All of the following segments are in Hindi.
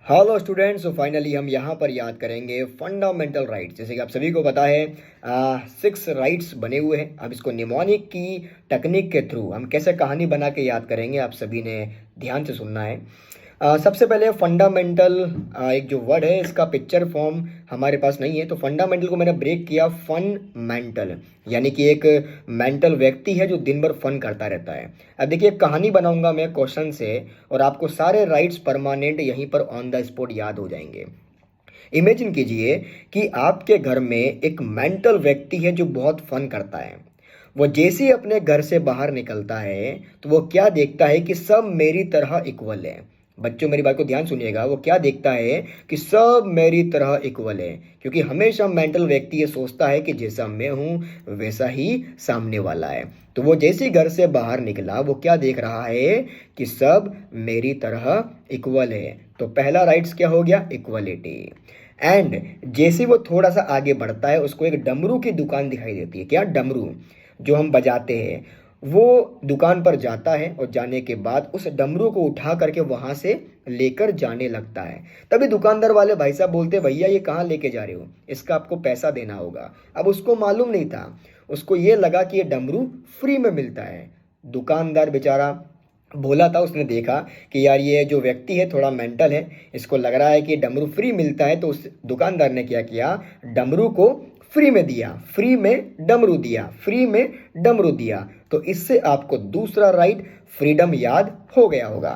हेलो स्टूडेंट्स, फाइनली हम यहाँ पर याद करेंगे फंडामेंटल राइट्स। जैसे कि आप सभी को पता है 6 राइट्स बने हुए हैं। अब इसको निमोनिक की टेक्निक के थ्रू हम कैसे कहानी बना के याद करेंगे, आप सभी ने ध्यान से सुनना है। सबसे पहले फंडामेंटल एक जो वर्ड है, इसका पिक्चर फॉर्म हमारे पास नहीं है, तो फंडामेंटल को मैंने ब्रेक किया फन मेंटल, यानी कि एक मेंटल व्यक्ति है जो दिन भर फन करता रहता है। अब देखिए, कहानी बनाऊंगा मैं क्वेश्चन से और आपको सारे राइट्स परमानेंट यहीं पर ऑन द स्पॉट याद हो जाएंगे। इमेजिन कीजिए कि आपके घर में एक मेंटल व्यक्ति है जो बहुत फन करता है। वो जैसे ही अपने घर से बाहर निकलता है तो वो क्या देखता है कि सब मेरी तरह इक्वल है। बच्चों, मेरी बात को ध्यान सुनिएगा। वो क्या देखता है कि सब मेरी तरह इक्वल है, क्योंकि हमेशा मेंटल व्यक्ति ये सोचता है कि जैसा मैं हूं वैसा ही सामने वाला है। तो वो जैसे ही घर से बाहर निकला, वो क्या देख रहा है कि सब मेरी तरह इक्वल है। तो पहला राइट्स क्या हो गया? इक्वलिटी। एंड जैसे वो थोड़ा सा आगे बढ़ता है, उसको एक डमरू की दुकान दिखाई देती है। क्या? डमरू जो हम बजाते हैं। वो दुकान पर जाता है और जाने के बाद उस डमरू को उठा करके वहां से लेकर जाने लगता है। तभी दुकानदार वाले भाई साहब बोलते, भैया ये कहाँ लेके जा रहे हो, इसका आपको पैसा देना होगा। अब उसको मालूम नहीं था, उसको ये लगा कि ये डमरू फ्री में मिलता है। दुकानदार बेचारा भोला था, उसने देखा कि यार ये जो व्यक्ति है थोड़ा मेंटल है, इसको लग रहा है कि डमरू फ्री मिलता है। तो उस दुकानदार ने क्या किया, डमरू को फ्री में दिया, फ्री में डमरू दिया, फ्री में डमरू दिया। तो इससे आपको दूसरा राइट फ्रीडम याद हो गया होगा।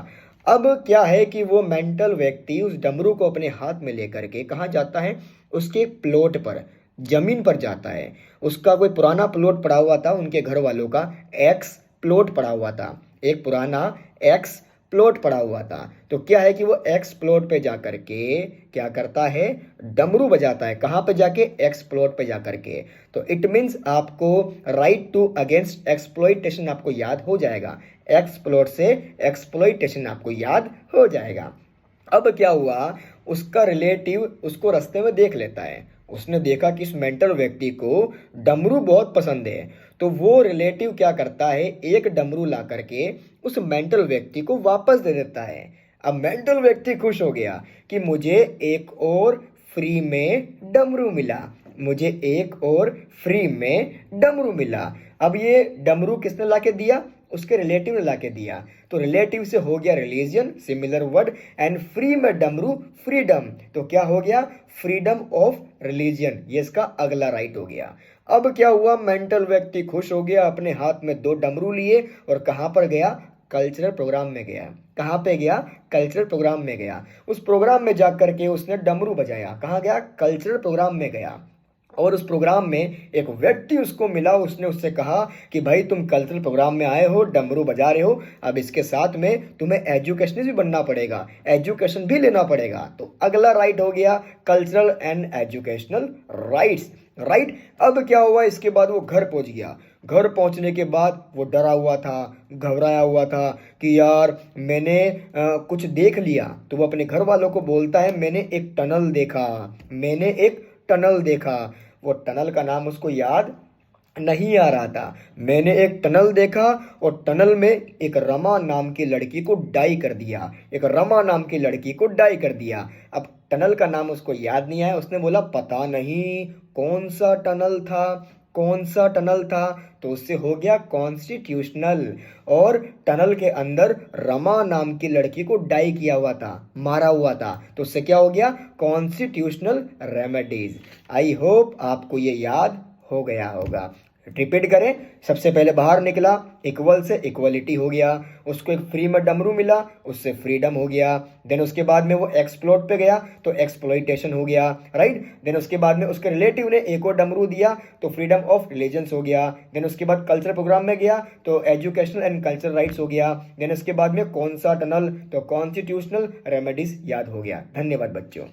अब क्या है कि वो मेंटल व्यक्ति उस डमरू को अपने हाथ में लेकर के कहाँ जाता है? उसके प्लॉट पर, जमीन पर जाता है। उसका कोई पुराना प्लॉट पड़ा हुआ था, उनके घर वालों का एक्स प्लॉट पड़ा हुआ था, एक पुराना एक्स प्लॉट पड़ा हुआ था। तो क्या है कि वो एक्स प्लॉट पे जाकर के क्या करता है? डमरू बजाता है। कहाँ पे जाके? एक्स प्लॉट पे जाकर के। तो इट मीन्स आपको राइट टू अगेंस्ट एक्सप्लॉइटेशन आपको याद हो जाएगा। एक्स प्लॉट से एक्सप्लॉइटेशन आपको याद हो जाएगा। अब क्या हुआ, उसका रिलेटिव उसको रास्ते में देख लेता है। उसने देखा कि इस मेंटल व्यक्ति को डमरू बहुत पसंद है। तो वो रिलेटिव क्या करता है, एक डमरू ला करके उस मेंटल व्यक्ति को वापस दे देता है। अब मेंटल व्यक्ति खुश हो गया कि मुझे एक और फ्री में डमरू मिला, मुझे एक और फ्री में डमरू मिला। अब ये डमरू किसने लाके दिया? उसके रिलेटिव ने लाके दिया। तो रिलेटिव से हो गया religion, similar word, and free में डमरू, फ्रीडम। तो क्या हो गया? Freedom of religion. ये इसका अगला राइट हो गया। अब क्या हुआ, मेंटल व्यक्ति खुश हो गया, अपने हाथ में 2 डमरू लिए और कहां पर गया? कल्चरल प्रोग्राम में गया। कहां पे गया? कल्चरल प्रोग्राम में गया। उस प्रोग्राम में जाकर के उसने डमरू बजाया। कहां गया? कल्चरल प्रोग्राम में गया। और उस प्रोग्राम में एक व्यक्ति उसको मिला, उसने उससे कहा कि भाई तुम कल्चरल प्रोग्राम में आए हो, डमरू बजा रहे हो, अब इसके साथ में तुम्हें एजुकेशनिस्ट भी बनना पड़ेगा, एजुकेशन भी लेना पड़ेगा। तो अगला राइट हो गया cultural and educational rights. Right. अब क्या हुआ, इसके बाद वो घर पहुंच गया। घर पहुंचने के बाद वो डरा हुआ था, घबराया हुआ था कि यार मैंने कुछ देख लिया। तो वो अपने घर वालों को बोलता है, मैंने एक टनल देखा, मैंने एक टनल देखा। वो टनल का नाम उसको याद नहीं आ रहा था। मैंने एक टनल देखा और टनल में एक रमा नाम की लड़की को डाई कर दिया, एक रमा नाम की लड़की को डाई कर दिया। अब टनल का नाम उसको याद नहीं आया। उसने बोला पता नहीं कौन सा टनल था, कौन सा टनल था। तो उससे हो गया कॉन्स्टिट्यूशनल। और टनल के अंदर रमा नाम की लड़की को डाई किया हुआ था, मारा हुआ था। तो उससे क्या हो गया? Constitutional remedies. आई होप आपको ये याद हो गया होगा। रिपीट करें। सबसे पहले बाहर निकला, इक्वल से इक्वलिटी हो गया, उसको एक फ्री में डमरू मिला, उससे फ्रीडम हो गया। देन उसके बाद में वो एक्सप्लोट पे गया तो एक्सप्लॉइटेशन हो गया। राइट। देन उसके बाद में उसके रिलेटिव ने एक और डमरू दिया तो फ्रीडम ऑफ रिलीजन्स हो गया। देन उसके बाद कल्चरल प्रोग्राम में गया तो एजुकेशनल एंड कल्चरल राइट्स हो गया। देन उसके बाद में कौन सा टनल, तो कॉन्स्टिट्यूशनल रेमेडीज याद हो गया। धन्यवाद बच्चों।